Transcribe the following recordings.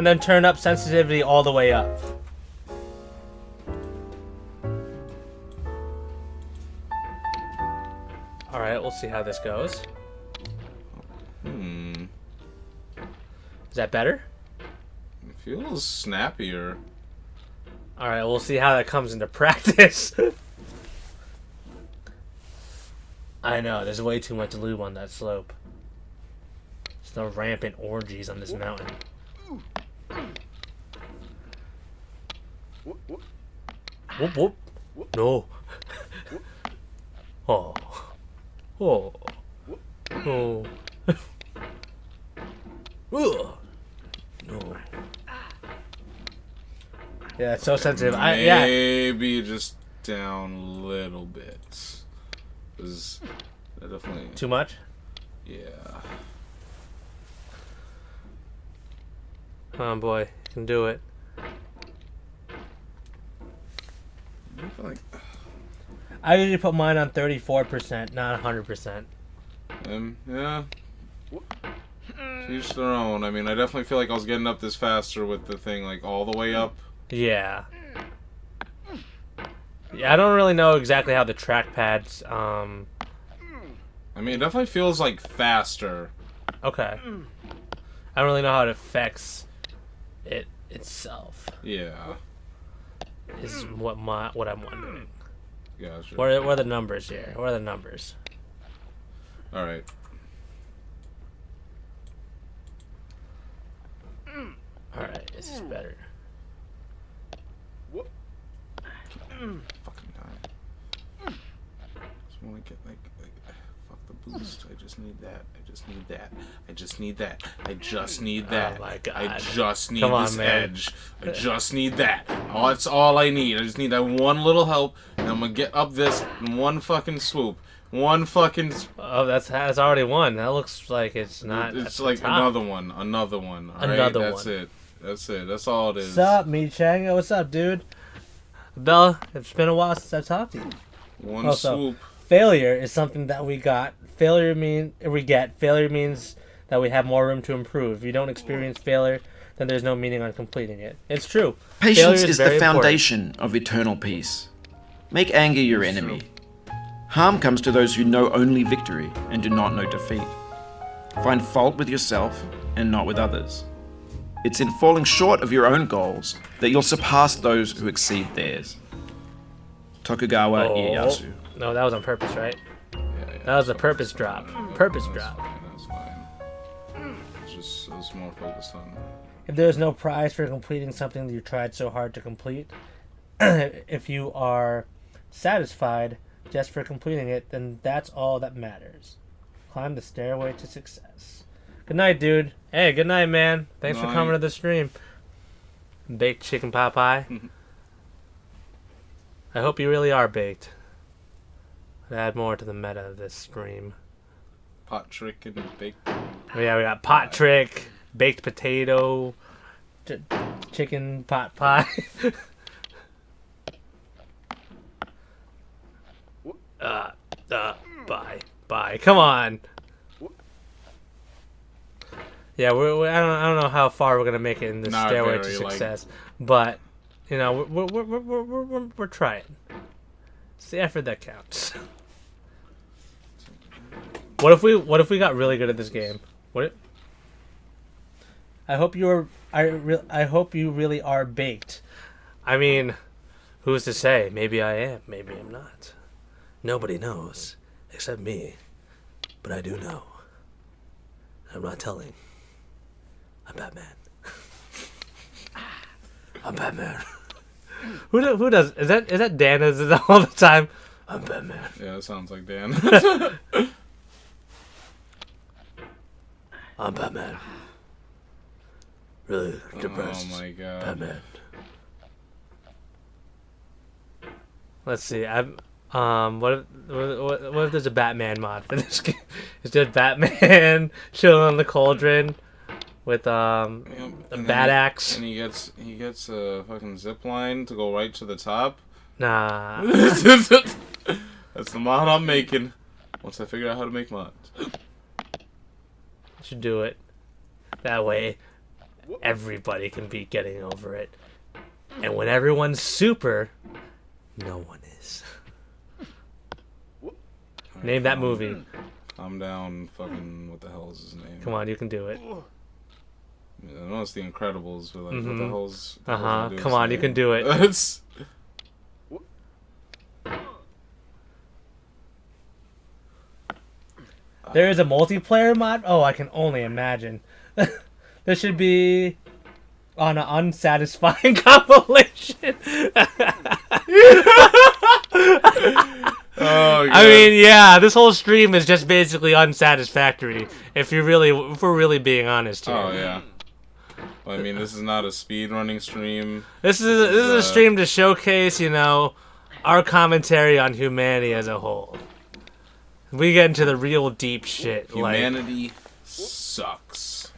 and then turn up sensitivity all the way up. Alright, we'll see how this goes. Is that better? It feels snappier. Alright, we'll see how that comes into practice. I know, there's way too much lube on that slope. There's no rampant orgies on this mountain. Whoop whoop. No. Oh. Oh. Oh. Ugh. No. Yeah, it's so sensitive. Maybe just down a little bit. Cause that definitely Too much? Yeah. Oh boy, you can do it. I feel like I usually put mine on 34%, not 100%. yeah. To each their own. I mean, I definitely feel like I was getting up this faster with the thing like all the way up. Yeah. Yeah, I don't really know exactly how the trackpads, I mean, it definitely feels like faster. Okay. I don't really know how it affects it itself. Yeah. Is what I'm wondering. Gotcha. What are the numbers here? What are the numbers? All right. All right, this is better. Fucking time. Just want to get like fuck the boost. I just need that. I just need that. I just need that. I just need that. Oh my God. I just need Come on, this man. edge. I just need that. Oh, that's all I need. I just need that one little help, and I'm gonna get up this in one fucking swoop. One fucking. Oh, that's already one. That looks like it's not. It's at the like top. another one. Another one. All right? Another That's one. it. That's it. That's all it is. What's up, me Chang? What's up, dude? Bella, it's been a while since I talked to you. One Also, swoop. failure is something that we got. Failure means that we have more room to improve. If you don't experience failure, then there's no meaning on completing it. It's true. Patience Failure is the very foundation of eternal peace. Make anger your enemy. Harm comes to those who know only victory and do not know defeat. Find fault with yourself and not with others. It's in falling short of your own goals that you'll surpass those who exceed theirs. Tokugawa Ieyasu. No, that was on purpose, right? Yeah. That was a purpose drop. Purpose drop. That's fine. It's more focused on. If there is no prize for completing something that you tried so hard to complete, if you are satisfied just for completing it, then that's all that matters. Climb the stairway to success. Good night, dude. Hey, good night, man. Thanks for coming to the stream. Baked chicken pot pie. I hope you really are baked. Add more to the meta of this stream. Pot trick and baked. Oh, yeah, we got pot trick, baked potato, chicken pot pie. Bye. Come on. Yeah, I don't know how far we're gonna make it in this Not stairway to very, success, but you know we're trying. It's the effort that counts. What if we got really good at this game? I hope you really are baked. I mean, who's to say? Maybe I am. Maybe I'm not. Nobody knows except me, but I do know. I'm not telling. I'm Batman. I'm Batman. Who does? Is that Dan? Is that all the time? I'm Batman. Yeah, that sounds like Dan. I'm Batman. Really depressed. Oh my god. Batman. Let's see. What if there's a Batman mod for this game? It's just Batman chilling on the cauldron with a bat axe. And he gets a fucking zip line to go right to the top. Nah. That's the mod I'm making. Once I figure out how to make mods. Should do it that way. everybody can be getting over it. And when everyone's super, no one is. Name that movie. Calm down, fucking, what the hell is his name? Come on, you can do it. I know it's The Incredibles, but like, what the hell's... Come on, you can do it. It's... There is a multiplayer mod? Oh, I can only imagine. There should be on an unsatisfying compilation. Oh, I mean, yeah, this whole stream is just basically unsatisfactory. If we're really being honest here. Oh, yeah. Well, I mean, this is not a speedrunning stream. This is a stream to showcase, you know, our commentary on humanity as a whole. We get into the real deep shit. Humanity sucks.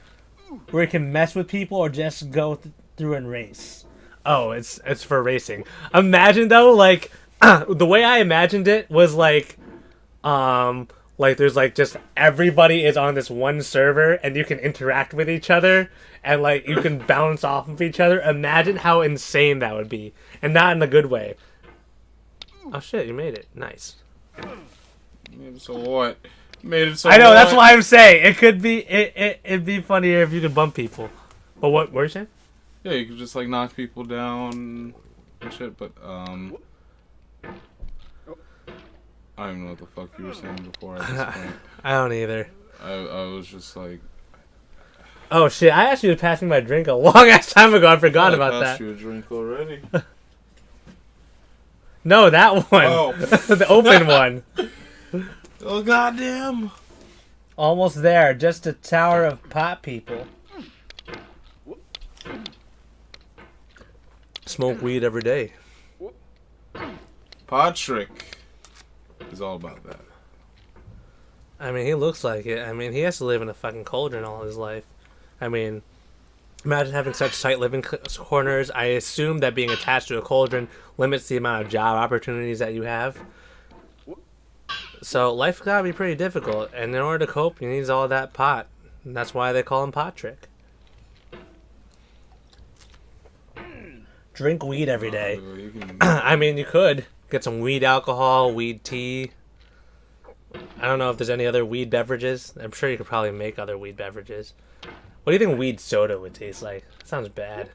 Where you can mess with people or just go through and race. Oh, it's for racing. Imagine though, like the way I imagined it was like there's like just everybody is on this one server and you can interact with each other and like you can bounce off of each other. Imagine how insane that would be, and not in a good way. Oh shit, you made it. Nice. Made it so what? Made it so I know, what? that's why I'm saying it could be it'd be funnier if you could bump people. But what were you saying? Yeah, you could just like knock people down and shit, but I don't even know what the fuck you were saying before at this point. I don't either. I was just like, Oh shit, I asked you to pass me my drink a long ass time ago. I forgot I about passed that. you a drink already. No, that one. Oh. The open one. Oh goddamn! Almost there, just a tower of pot people. Smoke weed every day. Patrick is all about that. I mean, he looks like it. I mean, he has to live in a fucking cauldron all his life. I mean, imagine having such tight living corners. I assume that being attached to a cauldron limits the amount of job opportunities that you have. So life gotta be pretty difficult, and in order to cope, he needs all that pot. And that's why they call him Patrick. Drink weed every day. You can- I mean, you could get some weed alcohol, weed tea. I don't know if there's any other weed beverages. I'm sure you could probably make other weed beverages. What do you think weed soda would taste like? Sounds bad.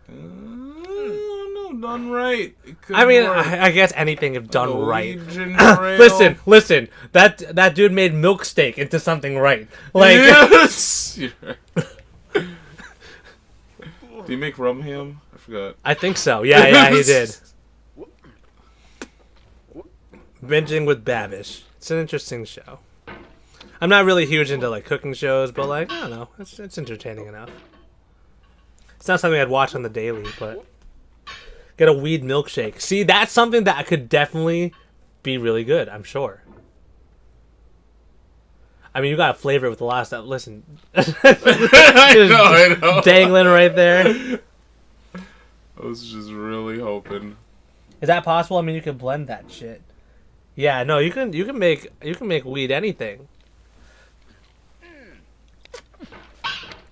no, done right. It could I mean, work. I guess anything if done A right. weed ginger ale. Listen. That dude made milk steak into something right. Like, Yes! You're right. Do you make rum ham? I forgot. I think so. Yeah, he did. Binging with Babish. It's an interesting show. I'm not really huge into like cooking shows, but like I don't know, it's entertaining enough. It's not something I'd watch on the daily, but get a weed milkshake. See, that's something that could definitely be really good. I'm sure. I mean, you gotta flavor it with a lot of stuff. Listen, I know. dangling right there. I was just really hoping. Is that possible? I mean, you can blend that shit. Yeah, no, you can make weed anything.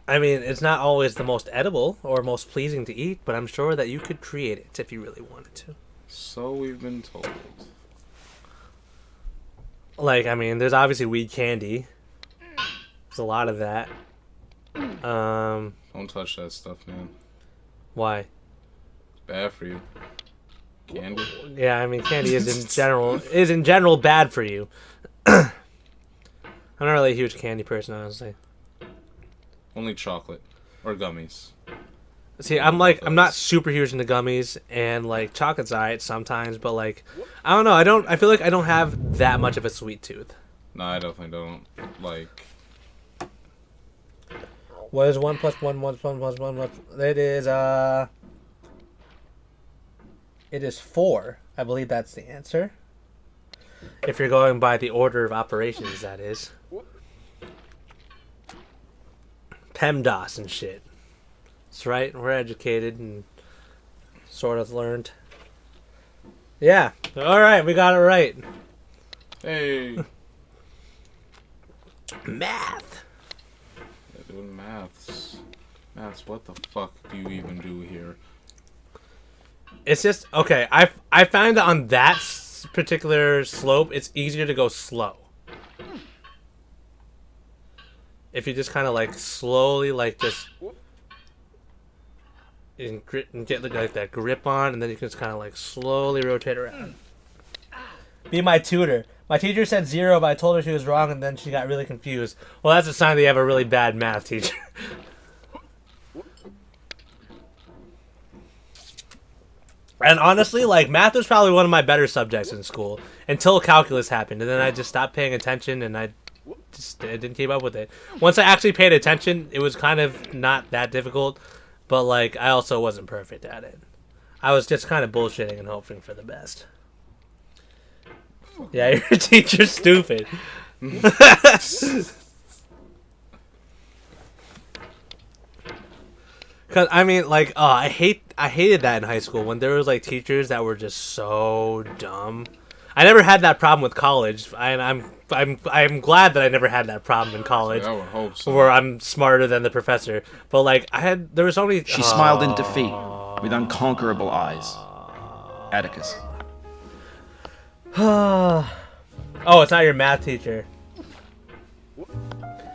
I mean, it's not always the most edible or most pleasing to eat, but I'm sure that you could create it if you really wanted to. So we've been told. Like, I mean, there's obviously weed candy. There's a lot of that. Don't touch that stuff, man. Why? It's bad for you. Candy. Yeah, I mean, candy is in general bad for you. I'm not really a huge candy person, honestly. Only chocolate or gummies. See, I'm not super huge into gummies, and like chocolate's alright sometimes, but like, I don't know, I feel like I don't have that much of a sweet tooth. No, I definitely don't. Like, What is 1 + 1 + 1 + 1 + It is 4. I believe that's the answer. If you're going by the order of operations, that is. PEMDAS and shit. That's right, we're educated and sort of learned. Yeah, alright, we got it right. hey, Math. they're doing maths. Maths, what the fuck do you even do here? It's just okay. I found that on that particular slope, it's easier to go slow. If you just kind of like slowly, like just and get like that grip on, and then you can just kind of like slowly rotate around. Be my tutor. My teacher said 0, but I told her she was wrong, and then she got really confused. Well, that's a sign that you have a really bad math teacher. And honestly, like, math was probably one of my better subjects in school until calculus happened, and then I just stopped paying attention, and I didn't keep up with it. Once I actually paid attention, it was kind of not that difficult, but, like, I also wasn't perfect at it. I was just kind of bullshitting and hoping for the best. Yeah, your teacher's stupid. Cause I mean, like, I hated that in high school when there was like teachers that were just so dumb. I never had that problem with college, and I'm glad that I never had that problem in college, I would hope so. where I'm smarter than the professor. But like, there was only She smiled in defeat with unconquerable eyes. Atticus. Oh, it's not your math teacher.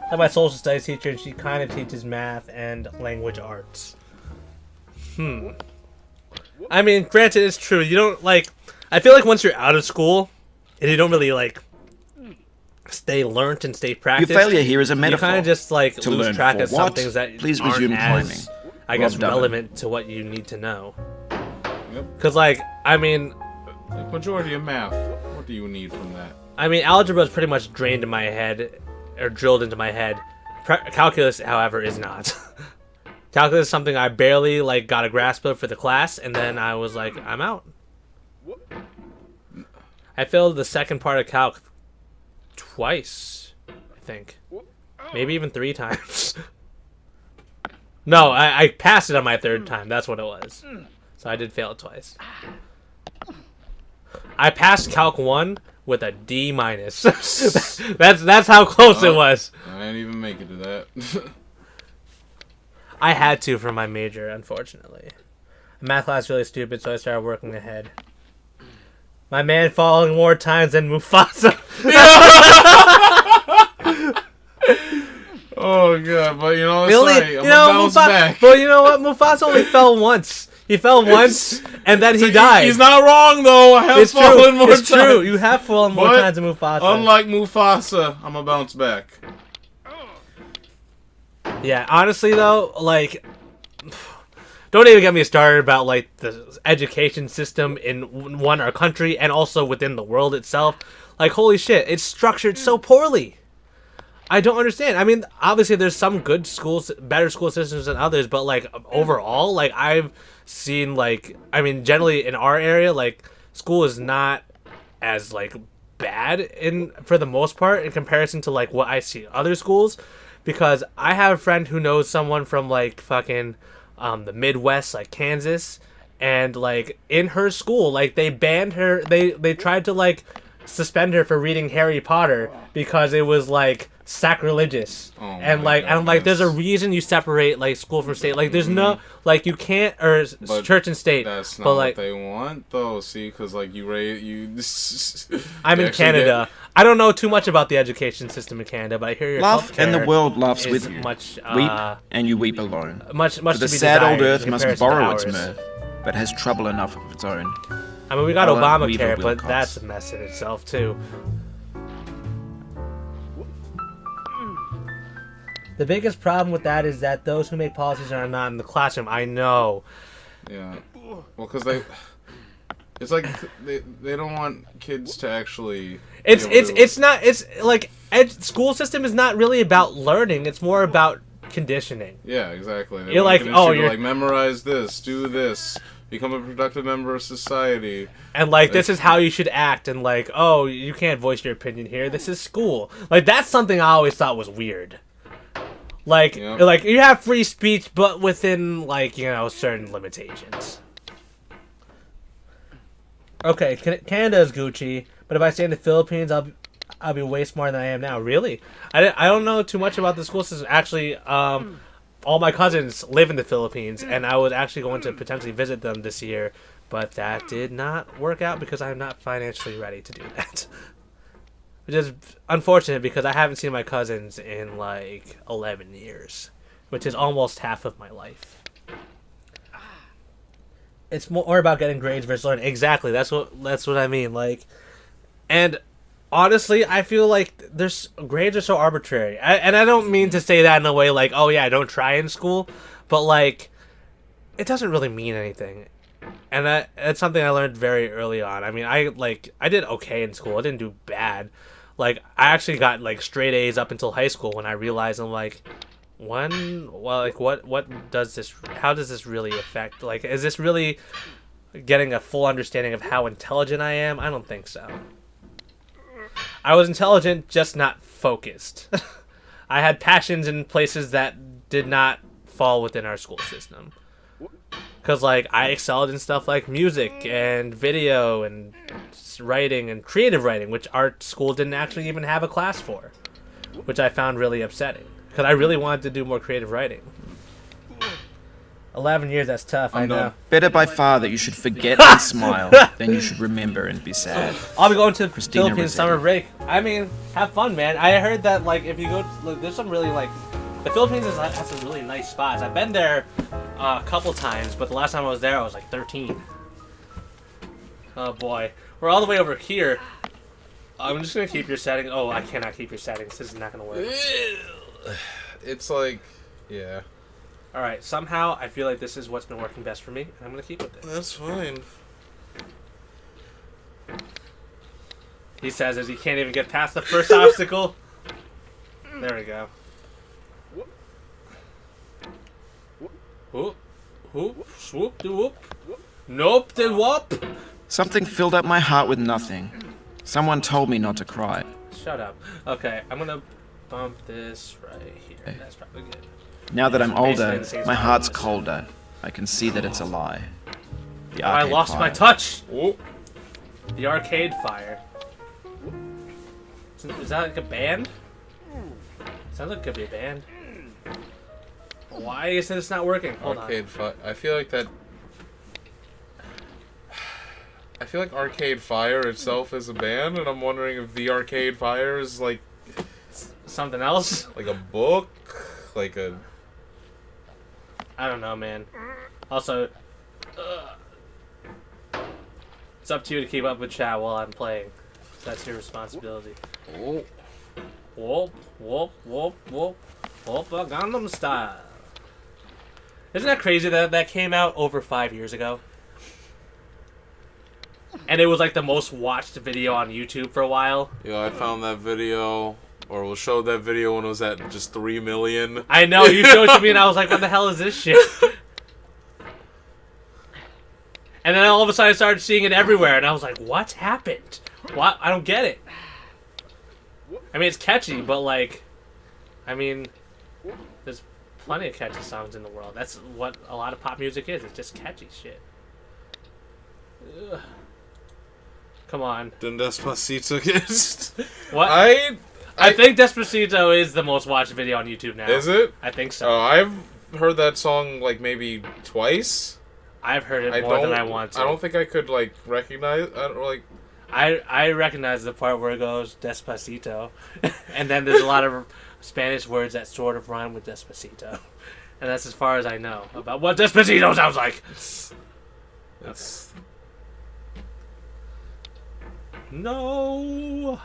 I'm my social studies teacher, and she kind of teaches math and language arts. I mean, granted, it's true. You don't, like... I feel like once you're out of school, and you don't really, like, stay learnt and stay Your practiced... failure here is a you metaphor. kind of just, like, To lose learn track for of some what? things that Please aren't resume as, climbing. I guess, Rob Dublin. relevant to what you need to know. Yep. Because, like, I mean... Like, majority of math. What do you need from that? Algebra is pretty much drained in my head, or drilled into my head. Calculus, however, is not. Calculus is something I barely like got a grasp of for the class, and then I was like, I'm out. I failed the second part of calc twice, I think. Maybe even 3 times. No, I passed it on my 3rd time. That's what it was. So I did fail it twice. I passed Calc 1 with a D-. That's how close it was. I didn't even make it to that. I had to for my major, unfortunately. Math class is really stupid, so I started working ahead. My man falling more times than Mufasa. Oh god, but you know, it's Really? right. I'm gonna bounce back. But you know what? Mufasa only fell once. He fell once, and then he died. He's not wrong though. I have It's fallen true. more It's times. true. You have fallen more But times than Mufasa. Unlike Mufasa, I'm gonna bounce back. Yeah, honestly though, like, don't even get me started about like the education system in our country and also within the world itself. Like, holy shit, it's structured so poorly. I don't understand. I mean, obviously there's some good schools, better school systems than others, but like overall, like I've seen like, I mean, generally in our area, like school is not as like bad for the most part in comparison to like what I see in other schools. Because I have a friend who knows someone from like fucking the Midwest, like Kansas, and like in her school, like they banned her. They tried to like suspend her for reading Harry Potter because it was like sacrilegious. Oh and my like I'm like, there's a goodness. reason you separate like school from state. Like there's no like you can't But church and state. That's not but like what they want, though. See, because like you. I'm they in actually Canada. I don't know too much about the education system in Canada, but I hear your Laugh, and the healthcare world laughs is with you. much Weep, and you weep alone. much For the to be sad old desired earth in must comparison to borrow its ours. mirth, but has trouble enough of its own. I mean, we got Alan Weaver Obamacare, but Wilcox. that's a mess in itself too. The biggest problem with that is that those who make policies are not in the classroom. I know. Yeah. Well, because it's like they don't want kids to actually. It's like school system is not really about learning. It's more about conditioning. Yeah, exactly. They You're want like, to oh, to, you're- like memorize this, do this, become a productive member of society. And like this is how you should act, and like, oh, you can't voice your opinion here. This is school. Like that's something I always thought was weird. Like, Yeah. like you have free speech, but within like certain limitations. Okay, Canada is Gucci, but if I stay in the Philippines, I'll be way smarter than I am now. Really? I don't know too much about the school system. Actually, all my cousins live in the Philippines, and I was actually going to potentially visit them this year, but that did not work out because I'm not financially ready to do that. Which is unfortunate because I haven't seen my cousins in like 11 years, which is almost half of my life. It's more about getting grades versus learning. Exactly, that's what I mean. Like, and honestly, I feel like grades are so arbitrary, and I don't mean to say that in a way like, oh yeah, I don't try in school, but like, it doesn't really mean anything, and that's something I learned very early on. I mean, I did okay in school. I didn't do bad. Like, I actually got like straight A's up until high school when I realized I'm like, what does this? How does this really affect? Like, is this really getting a full understanding of how intelligent I am? I don't think so. I was intelligent, just not focused. I had passions in places that did not fall within our school system. Because, like, I excelled in stuff like music and video and writing and creative writing, which art school didn't actually even have a class for, which I found really upsetting. Because I really wanted to do more creative writing. 11 years, that's tough, I know. Better by far that you should forget and smile than you should remember and be sad. I'll be going to the Christina Philippines Rossetti. summer break. I mean, have fun, man. I heard that, like, if you go, like, there's some really, like, the Philippines has some really nice spots. I've been there a couple times, but the last time I was there, I was like 13. Oh boy, we're all the way over here. I'm just gonna keep your setting. Oh, I cannot keep your settings. This is not gonna work. It's like, yeah. All right, somehow I feel like this is what's been working best for me, and I'm gonna keep with it. That's fine. He says as he can't even get past the first obstacle. There we go. Whoop, whoop, swoop, de whoop. Nope, de whoop. Something filled up my heart with nothing. Someone told me not to cry. Shut up. Okay, I'm gonna bump this right here. That's probably good. Now that I'm older, Basically, my heart's colder. I can see that it's a lie. The I arcade lost fire. my touch. Oh, The arcade fire. Is that like a band? Sounds like it could be a band. Why is this not working? Hold Arcade Fire. I feel like that. I feel like Arcade Fire itself is a band, and I'm wondering if the Arcade Fire is like on. Something else? a book, like a. I don't know, man. Also, it's up to you to keep up with chat while I'm playing. That's your responsibility. Oh. Whoop, whoop, whoop, whoop. Whoop, Gangnam Style. Isn't that crazy that that came out over 5 years ago? And it was like the most watched video on YouTube for a while. Yeah, I found that video, or was showed that video when it was at just 3 million. I know, you showed it to me and I was like, what the hell is this shit? And then all of a sudden I started seeing it everywhere and I was like, what happened? What? I don't get it. I mean, it's catchy, but like, I mean, there's plenty of catchy songs in the world. That's what a lot of pop music is. It's just catchy shit. Ugh. Come on. Then Despacito gets. What? I think Despacito is the most watched video on YouTube now. Is it? I think so. Oh, I've heard that song like maybe twice. I've heard it more than I want to. I don't think I could like recognize. I don't like. I recognize the part where it goes Despacito, and then there's a lot of Spanish words that sort of rhyme with Despacito, and that's as far as I know about what Despacito sounds like. It's No.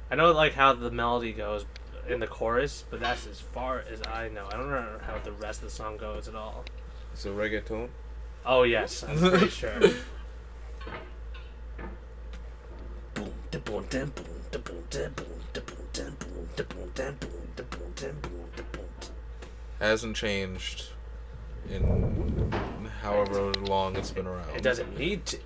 I know like how the melody goes in the chorus, but that's as far as I know. I don't know how the rest of the song goes at all. it's a reggaeton. Oh yes, I'm pretty sure. Hasn't changed in however long it's been around. It doesn't need to.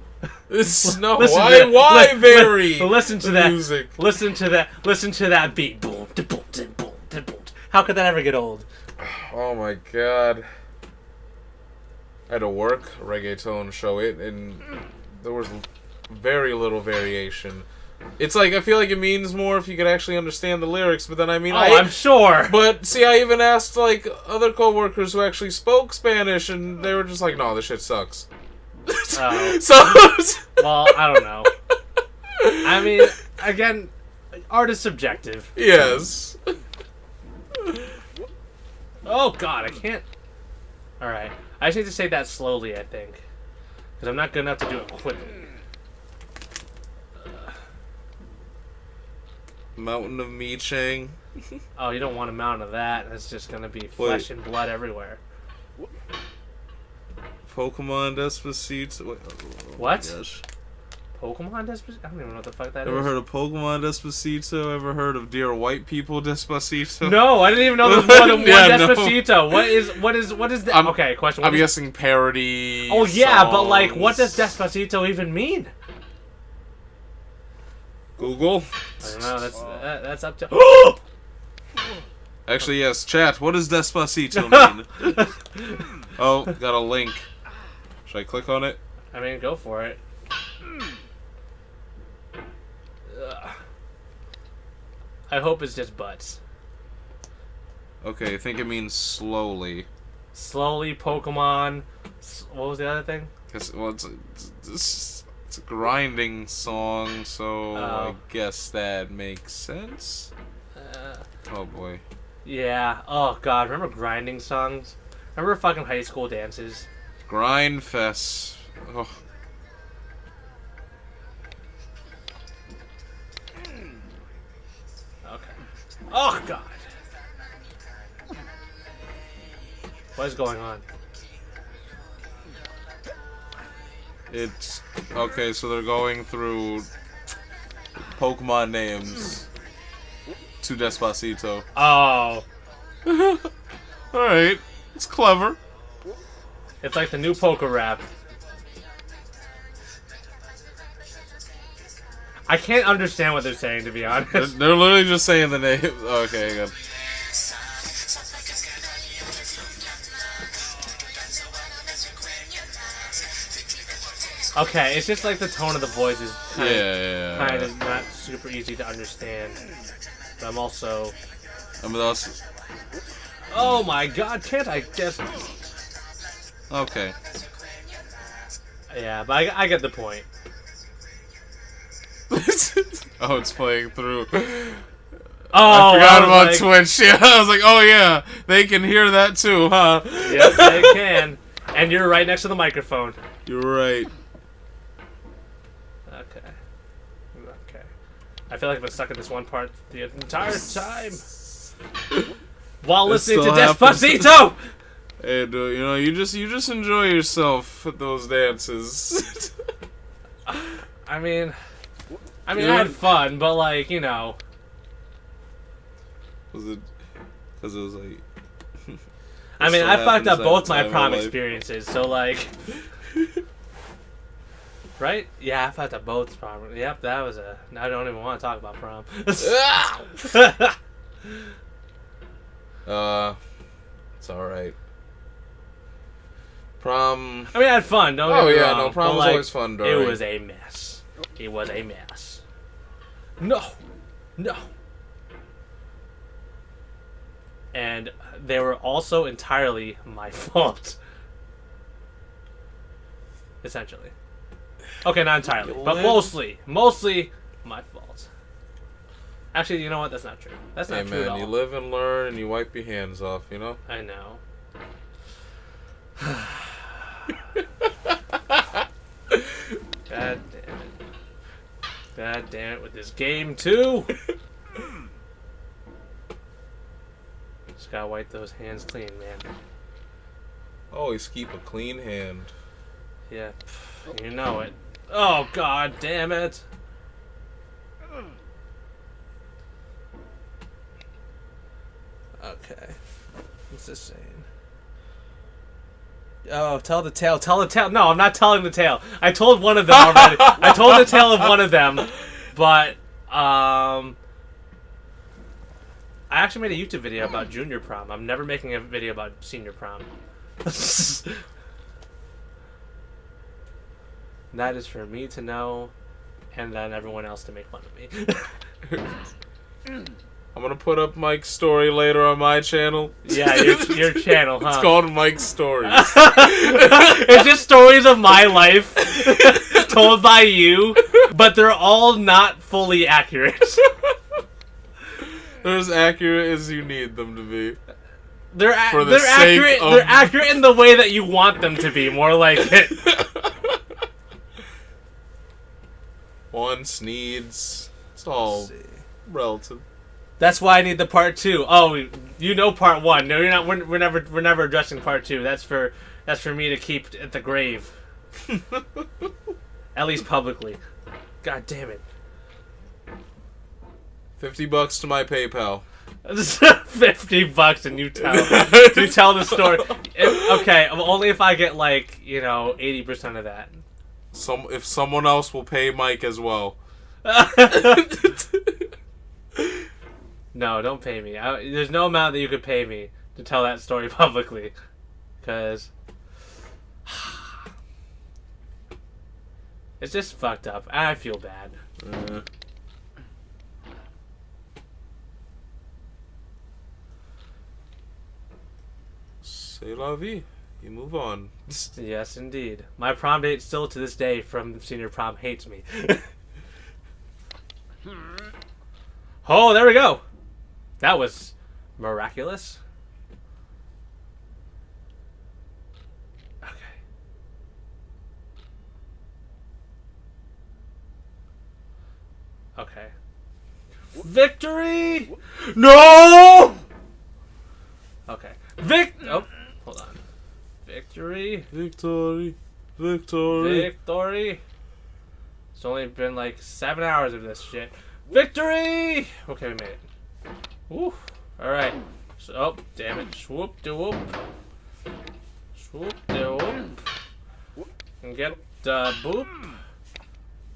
It's no. Listen Why? to that. Why vary? Listen to the that music? Listen to that. Listen to that beat. Boom, da, boom, da, boom, da, boom. How could that ever get old? Oh my god. I had to work a reggaeton show it, and there was very little variation. It's like, I feel like it means more if you could actually understand the lyrics, but then I mean... I'm sure. But, see, I even asked, like, other coworkers who actually spoke Spanish, and they were just like, no, this shit sucks. Oh. So... Well, I don't know. I mean, again, art is subjective. Yes. Oh, God, I can't... Alright. I just need to say that slowly, I think. Because I'm not good enough to do it quickly. Mountain of Michang. Oh, you don't want a mountain of that. It's just going to be flesh and blood everywhere. Pokemon Despacito. Wait, What? Gosh. Pokemon Despacito? I don't even know what the fuck that Ever is. heard of Pokemon Despacito? Ever heard of Dear White People Despacito? No, I didn't even know there was more than one Yeah, no. Despacito. What is that? Okay, question. I'm guessing parody. Oh yeah, but like, songs. what does Despacito even mean? Google? I don't know. That's up to. Actually, yes. Chat, what does Despacito mean? Oh, got a link. Should I click on it? I mean, go for it. Ugh. I hope it's just butts. Okay, I think it means slowly. Slowly, Pokemon. What was the other thing? Well, it's a grinding song, so I guess that makes sense. Oh boy. Yeah. Oh god. Remember grinding songs? Remember fucking high school dances? Grind fest. Oh. Okay. Oh god. What is going on? It's okay, so they're going through Pokemon names to Despacito. Oh. Alright, it's clever. It's like the new poker rap. I can't understand what they're saying, to be honest. They're literally just saying the name. Okay, hang on. Okay, it's just like the tone of the voice is Yeah. kind of not super easy to understand. But I'm also... I mean, that's... Oh my god, can't I just... Okay. Yeah, but I get the point. Oh, it's playing through. Oh, I forgot about like, Twitch. Yeah, I was like, oh yeah, they can hear that too, huh? Yep, they can. And you're right next to the microphone. You're right. Okay. Okay. I feel like I've been stuck in this one part the entire time. While It listening to still happens. Despacito! And you know, you just enjoy yourself at those dances. I mean, You I know- had fun, but like, you know. Was it? Because it was like. I mean, still I fucked happens up at both the my time prom of life. experiences, so like. Right? Yeah, I fucked up both prom. Yep, that was a. I don't even want to talk about prom. It's all right. Prom. I mean, I had fun. Don't get Oh me yeah, wrong, no, prom but, was like, always fun. It During. was a mess. It was a mess. No. No. And they were also entirely my fault. Essentially. Okay, not entirely, but mostly my fault. Actually, you know what? That's not true. That's not Hey true at man, all. you live and learn, and you wipe your hands off. You know. I know. God damn it. God damn it with this game too. Just gotta wipe those hands clean, man. Always keep a clean hand. Yeah, you know it. Oh god damn it. Okay. What's this saying? Oh, tell the tale. Tell the tale. No, I'm not telling the tale. I told one of them already. I told the tale of one of them, but I actually made a YouTube video about junior prom. I'm never making a video about senior prom. That is for me to know and then everyone else to make fun of me. I'm gonna put up Mike's story later on my channel. Yeah, your channel, huh? It's called Mike's Stories. It's just stories of my life told by you, but they're all not fully accurate. They're as accurate as you need them to be. They're For the they're sake accurate. of- They're accurate in the way that you want them to be. More like it. Wants, needs. It's all relative. That's why I need the part 2. Oh, you know part 1. No, you're not. We're never addressing part 2. That's for me to keep at the grave. At least publicly. God damn it. $50 to my PayPal. $50 and you tell the story. Okay, only if I get 80% of that. If someone else will pay Mike as well. No, don't pay me. There's no amount that you could pay me to tell that story publicly, because it's just fucked up. I feel bad. C'est la vie. You move on. Yes, indeed. My prom date still to this day from senior prom hates me. Oh, there we go. That was miraculous. Okay. Okay. Victory! No! Okay. Oh, hold on. Victory. Victory. Victory. Victory. It's only been 7 hours of this shit. Victory! Okay, we made it. Woo. Alright. So, oh, damn it. Swoop de whoop. Swoop de whoop. And get the boop.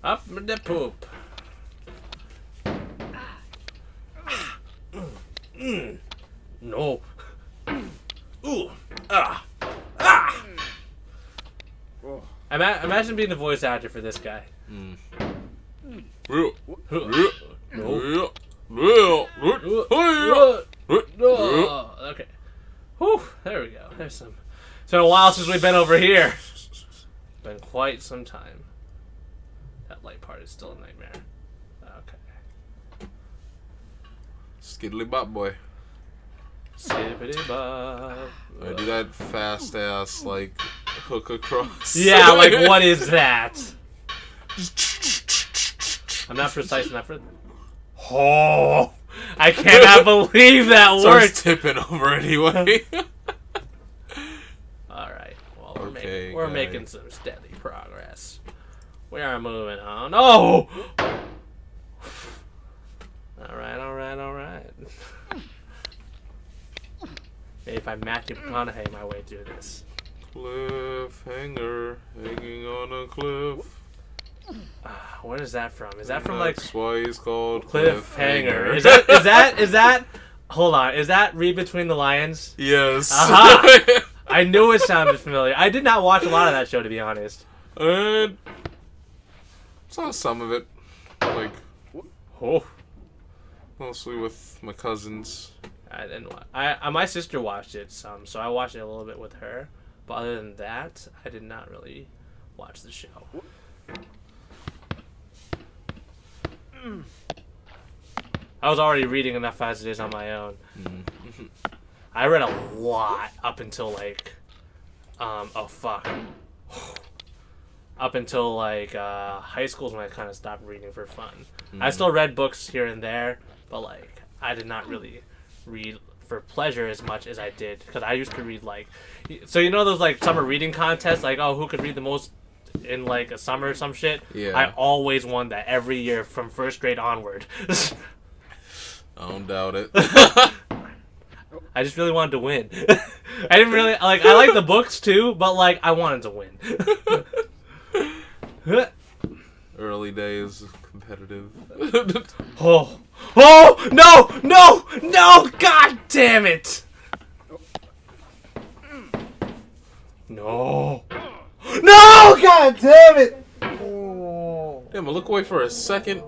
Up with the poop. No. Ooh. Ah. Ah. Imagine being the voice actor for this guy. Okay. Whew, there we go. There's some. It's been a while since we've been over here. Been quite some time. That light part is still a nightmare. Okay. Skiddly bop boy. Skippity bop. I do that fast ass hook across. Yeah, what is that? I'm not precise enough for. Oh, I cannot believe that Starts worked. tipping over anyway. All right. Well, guy. we're making some steady progress. We are moving on. Oh. All right. Maybe if I Matthew McConaughey my way through this. Cliffhanger, hanging on a cliff. What is that from? Is that from That's why he's called Cliffhanger? Is that? Hold on. Is that Read Between the Lions? Yes. Aha! I knew it sounded familiar. I did not watch a lot of that show, to be honest. And saw some of it, Oh. mostly with my cousins. I didn't watch. My sister watched it some, so I watched it a little bit with her. But other than that, I did not really watch the show. I was already reading enough as it is on my own. I read a lot up until up until high school is when I kind of stopped reading for fun. I still read books here and there, but I did not really read for pleasure as much as I did, because I used to read so you know those summer reading contests, who could read the most in a summer or some shit. Yeah. I always won that every year from first grade onward. I don't doubt it. I just really wanted to win. I didn't really I like the books too, but I wanted to win. Early days, competitive. Oh no! God damn it! No! God damn it! Oh. Damn, I look away for a second.